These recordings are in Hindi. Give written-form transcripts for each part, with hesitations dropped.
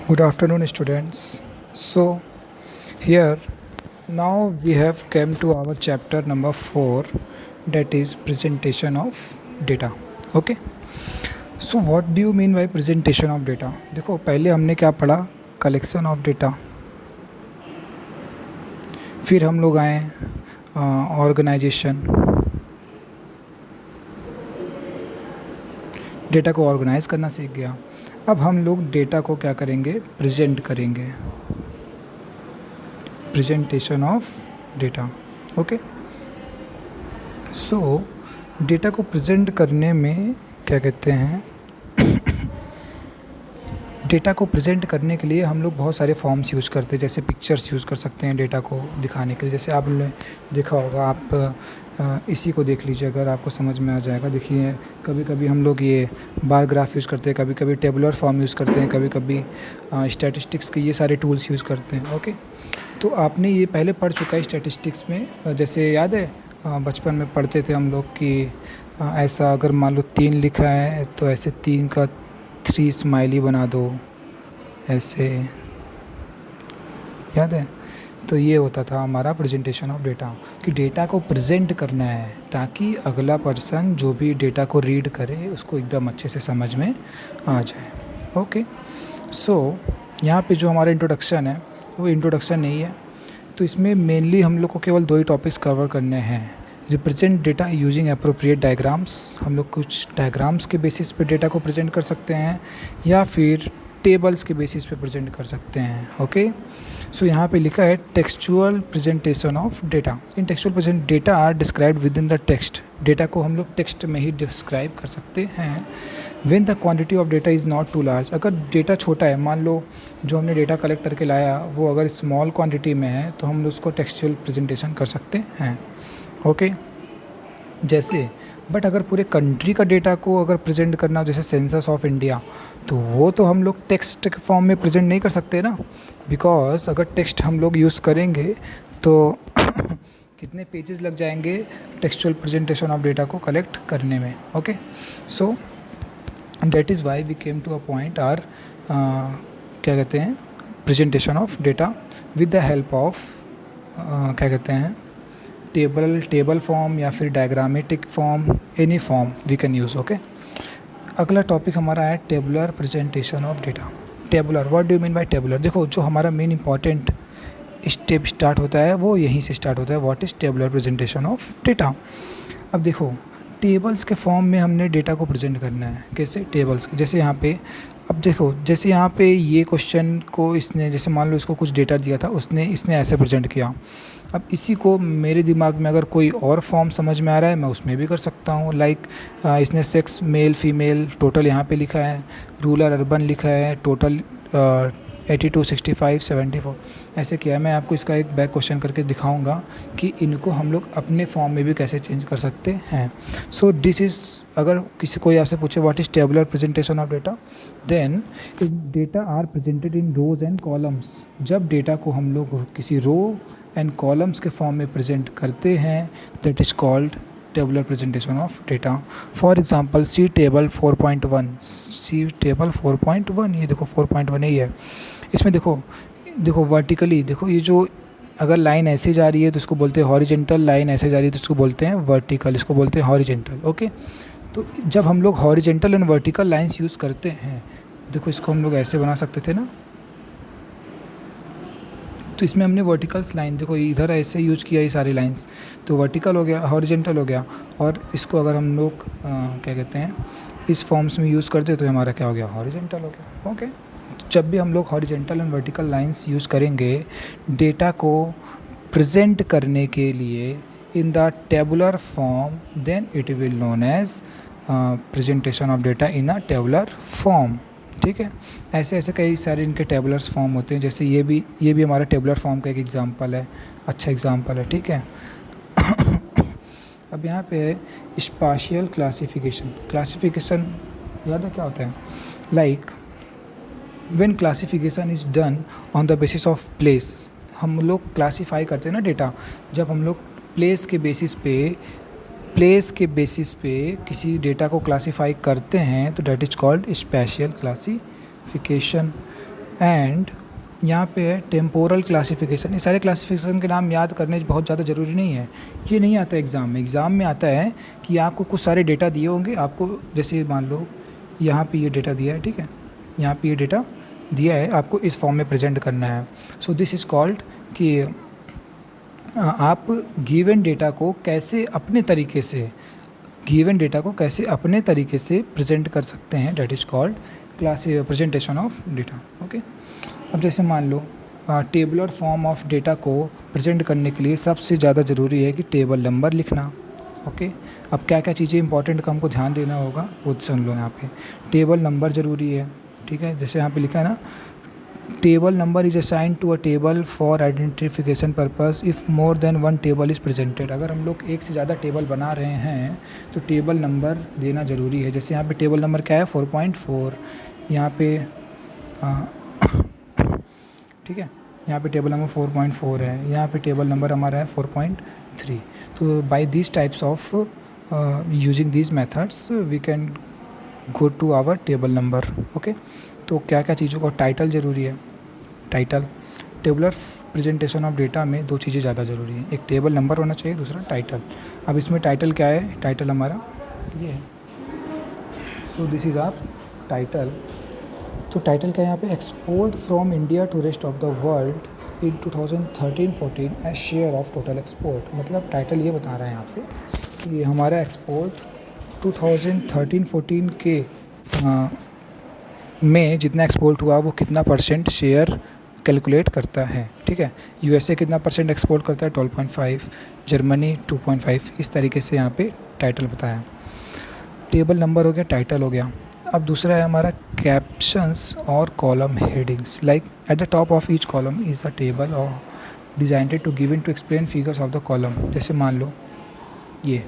Good afternoon, students. So, here now we have come to our chapter number 4, that is presentation of data. Okay. So, what do you mean by presentation of data? देखो पहले हमने क्या पढ़ा, कलेक्शन ऑफ डेटा, फिर हम लोग आए ऑर्गेनाइजेशन, डेटा को ऑर्गेनाइज करना सीख गया. अब हम लोग डेटा को क्या करेंगे, प्रेजेंट करेंगे, presentation of data. Okay. So data को प्रेजेंट करने में क्या कहते हैं, डेटा को प्रेजेंट करने के लिए हम लोग बहुत सारे फॉर्म्स यूज़ करते हैं. जैसे पिक्चर्स यूज़ कर सकते हैं डेटा को दिखाने के लिए. जैसे आपने देखा होगा, आप इसी को देख लीजिए, अगर आपको समझ में आ जाएगा. देखिए कभी कभी हम लोग ये बार ग्राफ यूज़ करते हैं, कभी कभी टेबुलर फॉर्म यूज़ करते हैं, कभी कभी स्टैटिस्टिक्स के ये सारे टूल्स यूज़ करते हैं. ओके. तो आपने ये पहले पढ़ चुका है स्टैटिस्टिक्स में. जैसे याद है बचपन में पढ़ते थे हम लोग कि ऐसा अगर मान लो 3 लिखा है तो ऐसे 3 का 3 स्माइली बना दो, ऐसे. याद है? तो ये होता था हमारा प्रेजेंटेशन ऑफ डेटा, कि डेटा को प्रेजेंट करना है ताकि अगला पर्सन जो भी डेटा को रीड करे उसको एकदम अच्छे से समझ में आ जाए. ओके. सो यहाँ पे जो हमारा इंट्रोडक्शन है वो इंट्रोडक्शन नहीं है. तो इसमें मेनली हम लोग को केवल 2 ही टॉपिक्स कवर करने हैं. Represent data using appropriate diagrams, हम लोग कुछ डायग्राम्स के बेसिस पे डेटा को प्रेजेंट कर सकते हैं या फिर टेबल्स के बेसिस पे प्रेजेंट कर सकते हैं. ओके. सो यहाँ पे लिखा है textual presentation of data. In textual present data are described within the text. Data को हम लोग टेक्स्ट में ही डिस्क्राइब कर सकते हैं. When the quantity of data is not too large, अगर डेटा छोटा है, मान लो जो हमने डेटा कलेक्ट करके लाया वो अगर स्मॉल क्वांटिटी में है तो हम उसको टेक्सचुअल प्रेजेंटेशन कर सकते हैं. ओके. जैसे बट अगर पूरे कंट्री का डेटा को अगर प्रेजेंट करना हो, जैसे सेंसस ऑफ इंडिया, तो वो तो हम लोग टेक्स्ट के फॉर्म में प्रेजेंट नहीं कर सकते ना, बिकॉज अगर टेक्स्ट हम लोग यूज़ करेंगे तो कितने पेजेस लग जाएंगे टेक्सचुअल प्रेजेंटेशन ऑफ डेटा को कलेक्ट करने में. Okay. So that is why we came to a point or क्या कहते हैं, presentation of data with the help of क्या कहते हैं, टेबल फॉर्म या फिर diagrammatic form, any form we can use. Okay. अगला टॉपिक हमारा है tabular presentation of data. Tabular, what do you mean by tabular? देखो जो हमारा मेन इंपॉर्टेंट स्टेप स्टार्ट होता है वो यहीं से स्टार्ट होता है. What is tabular presentation of data? अब देखो टेबल्स के फॉर्म में हमने डेटा को प्रेजेंट करना है. कैसे? टेबल्स. जैसे यहाँ पे अब देखो, जैसे यहाँ पे ये क्वेश्चन को इसने, जैसे मान लो इसको कुछ डेटा दिया था, इसने ऐसे प्रेजेंट किया. अब इसी को मेरे दिमाग में अगर कोई और फॉर्म समझ में आ रहा है मैं उसमें भी कर सकता हूँ. लाइक इसने सेक्स मेल फीमेल टोटल यहाँ पे लिखा है, रूरल अर्बन लिखा है, टोटल 82 65 74 ऐसे किया है. मैं आपको इसका एक बैक क्वेश्चन करके दिखाऊंगा कि इनको हम लोग अपने फॉर्म में भी कैसे चेंज कर सकते हैं. सो दिस इज़, अगर किसी कोई आपसे पूछे what is tabular presentation of data, then data are presented in rows and columns. जब डेटा को हम लोग किसी रो एंड कॉलम्स के फॉर्म में प्रेजेंट करते हैं, that is called tabular presentation of data. For example see table 4.1, see table 4.1, ये देखो 4.1 ही है. इसमें देखो वर्टिकली देखो, ये जो अगर लाइन ऐसे जा रही है तो इसको बोलते हैं हॉरिजेंटल, लाइन ऐसे जा रही है तो इसको बोलते हैं वर्टिकल, इसको बोलते हैं हॉरिजेंटल. ओके. तो जब हम लोग horizontal and vertical lines use करते हैं, देखो इसको हम लोग ऐसे बना सकते थे ना, तो इसमें हमने वर्टिकल्स लाइन, देखो इधर ऐसे यूज किया ये सारी लाइंस, तो वर्टिकल हो गया, हॉरिजेंटल हो गया. और इसको अगर हम लोग क्या कहते हैं, इस फॉर्म्स में यूज़ करते तो हमारा क्या हो गया, हॉरिजेंटल हो गया. ओके. जब भी हम लोग horizontal and vertical lines use करेंगे डेटा को प्रेजेंट करने के लिए in the tabular form, then it will known as presentation of data in a tabular form. ठीक है. ऐसे ऐसे कई सारे इनके टेबुलर्स फॉर्म होते हैं. जैसे ये भी हमारा टेबुलर फॉर्म का एक एग्जांपल है, अच्छा एग्जांपल है. ठीक है. अब यहाँ पे है स्पाशियल क्लासिफिकेशन. क्लासिफिकेशन याद है क्या होता है? Like when classification is done on the basis of place. हम लोग क्लासीफाई करते हैं ना डेटा, जब हम लोग प्लेस के बेसिस पे किसी डेटा को क्लासीफाई करते हैं तो that is called spatial classification. And यहाँ पे है टेम्पोरल क्लासिफिकेशन। ये सारे क्लासिफिकेशन के नाम याद करने बहुत ज़्यादा ज़रूरी नहीं है, ये नहीं आता एग्ज़ाम में। एग्ज़ाम में आता है कि आपको कुछ सारे डेटा दिए होंगे, आपको जैसे मान लो यहाँ पे ये डेटा दिया है, ठीक है, यहाँ पे ये डेटा दिया है, आपको इस फॉर्म में प्रेजेंट करना है। सो दिस इज़ कॉल्ड कि आप गिवन डेटा को कैसे अपने तरीके से प्रेजेंट कर सकते हैं, that is called class presentation of data. Okay, अब जैसे मान लो टेबलर फॉर्म ऑफ डेटा को प्रेजेंट करने के लिए सबसे ज़्यादा ज़रूरी है कि टेबल नंबर लिखना। ओके, अब क्या क्या चीज़ें इंपॉर्टेंट का हमको ध्यान देना होगा वो सुन लो। यहाँ पे टेबल नंबर ज़रूरी है, ठीक है, जैसे यहाँ पे लिखा है ना, table number is assigned to a table for identification purpose if more than one table is presented. अगर हम लोग एक से ज़्यादा टेबल बना रहे हैं तो टेबल नंबर देना ज़रूरी है। जैसे यहाँ पे टेबल नंबर क्या है, 4.4, यहाँ पे ठीक है, यहाँ पे टेबल नंबर 4.4 है, यहाँ पे टेबल नंबर हमारा है 4.3। तो by this types of using these methods we can go to our table number. Okay, तो क्या क्या चीज़ों का टाइटल ज़रूरी है, title. Tabular presentation of data में दो चीज़ें ज़्यादा ज़रूरी हैं, एक टेबल नंबर होना चाहिए, दूसरा टाइटल। अब इसमें टाइटल क्या है, टाइटल हमारा ये है। So this is our title. तो टाइटल क्या है यहाँ पे, export from India to rest of the world in 2013-14 as share of total export. मतलब टाइटल ये बता रहा है यहाँ पे कि हमारा एक्सपोर्ट 2013-14 के में जितना एक्सपोर्ट हुआ वो कितना परसेंट शेयर कैलकुलेट करता है, ठीक है। यूएसए कितना परसेंट एक्सपोर्ट करता है, 12.5, जर्मनी 2.5, इस तरीके से यहाँ पे टाइटल बताया। टेबल नंबर हो गया, टाइटल हो गया। अब दूसरा है हमारा कैप्शंस और column headings. Like at the top of each column is a table और designed to given to explain figures of the column. जैसे मान लो ये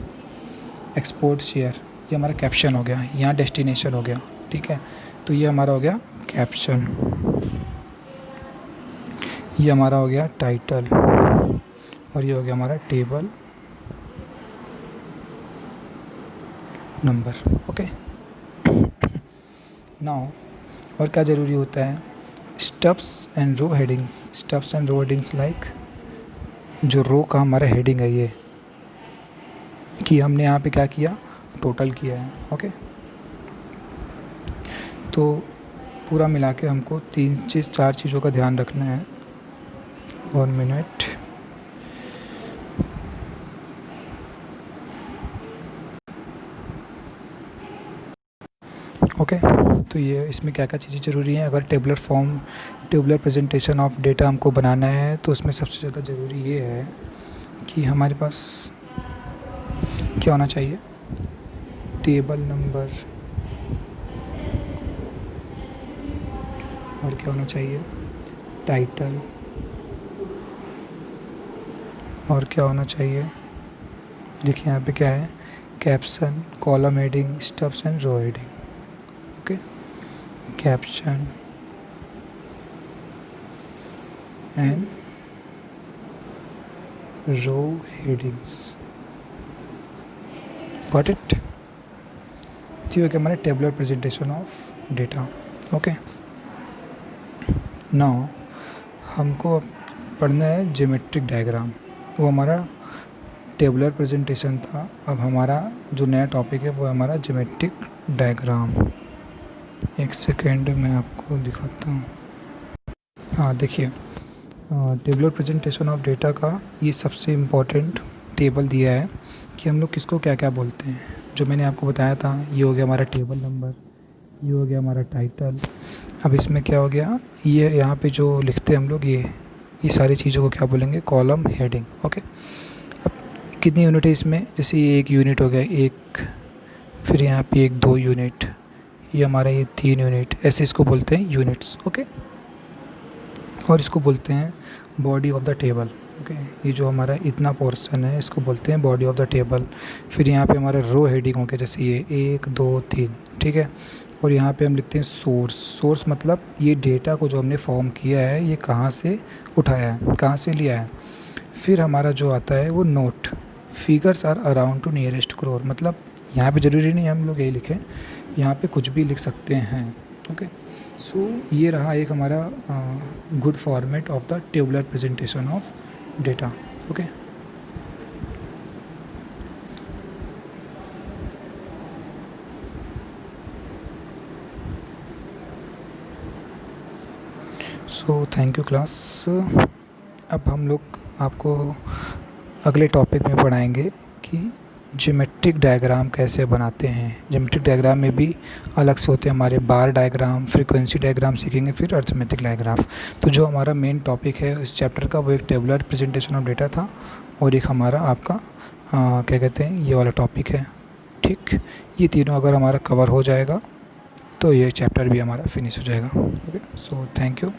एक्सपोर्ट शेयर, ये हमारा कैप्शन हो गया, यहाँ डेस्टिनेशन हो गया, ठीक है। तो ये हमारा हो गया कैप्शन, ये हमारा हो गया टाइटल, और ये हो गया हमारा टेबल नंबर। ओके, नाउ और क्या ज़रूरी होता है, stubs and row headings. Stubs and row headings like जो रो का हमारा हेडिंग है ये, कि हमने यहाँ पे क्या किया, टोटल किया है। ओके, तो पूरा मिला के हमको 4 चीज़ों का ध्यान रखना है। 1 मिनट। ओके, तो ये इसमें क्या क्या चीज़ें ज़रूरी हैं। अगर टेबलर प्रेजेंटेशन ऑफ डेटा हमको बनाना है तो उसमें सबसे ज़्यादा ज़रूरी ये है कि हमारे पास क्या होना चाहिए, टेबल नंबर, और क्या होना चाहिए, टाइटल, और क्या होना चाहिए, देखिए यहाँ पे क्या है, caption, column heading, stubs and row heading. Okay, caption and row headings, got it. ये हो गया हमारा tabular presentation of data. Okay, now हमको पढ़ना है ज्योमेट्रिक डायग्राम। वो हमारा टेबलर प्रेजेंटेशन था, अब हमारा जो नया टॉपिक है वो है हमारा ज्योमेट्रिक डायग्राम। एक सेकेंड मैं आपको दिखाता हूँ। हाँ देखिए, टेबलर प्रेजेंटेशन ऑफ डेटा का ये सबसे इम्पोर्टेंट टेबल दिया है कि हम लोग किसको क्या क्या बोलते हैं। जो मैंने आपको बताया था, ये हो गया हमारा टेबल नंबर, ये हो गया हमारा टाइटल। अब इसमें क्या हो गया, ये यहाँ पे जो लिखते हैं हम लोग, ये सारी चीज़ों को क्या बोलेंगे, कॉलम हेडिंग। ओके, अब कितनी यूनिट है इसमें, जैसे ये 1 यूनिट हो गया, एक, फिर यहाँ पे 1-2 यूनिट, ये हमारा ये 3 यूनिट, ऐसे इसको बोलते हैं यूनिट्स। ओके, और इसको बोलते हैं body of the table. Okay, ये जो हमारा इतना पोर्शन है इसको बोलते हैं बॉडी ऑफ द टेबल। फिर यहाँ पे हमारा रो हेडिंग हो गया, जैसे ये 1, 2, 3, ठीक है। और यहाँ पे हम लिखते हैं सोर्स मतलब ये डेटा को जो हमने फॉर्म किया है ये कहाँ से उठाया है, कहाँ से लिया है। फिर हमारा जो आता है वो note, figures are around to nearest crore. मतलब यहाँ पे ज़रूरी नहीं हम लोग यही लिखें, यहाँ पे कुछ भी लिख सकते हैं। ओके, सो ये रहा एक हमारा good format of the tabular presentation of data. Okay. So thank you class. अब हम लोग आपको अगले टॉपिक में पढ़ाएंगे कि ज्योमेट्रिक डायग्राम कैसे बनाते हैं. ज्योमेट्रिक डायग्राम में भी अलग से होते हैं हमारे बार डायग्राम, फ्रीक्वेंसी डायग्राम सीखेंगे, फिर अर्थमेटिक डायग्राफ. तो जो हमारा मेन टॉपिक है इस चैप्टर का वो एक टेबुलर प्रेजेंटेशन ऑफ डेटा था और एक हमारा आपका क्या कहते हैं ये वाला टॉपिक है. ठीक, ये तीनों अगर हमारा कवर हो जाएगा तो ये चैप्टर भी हमारा फिनिश हो जाएगा. ओके. So thank you.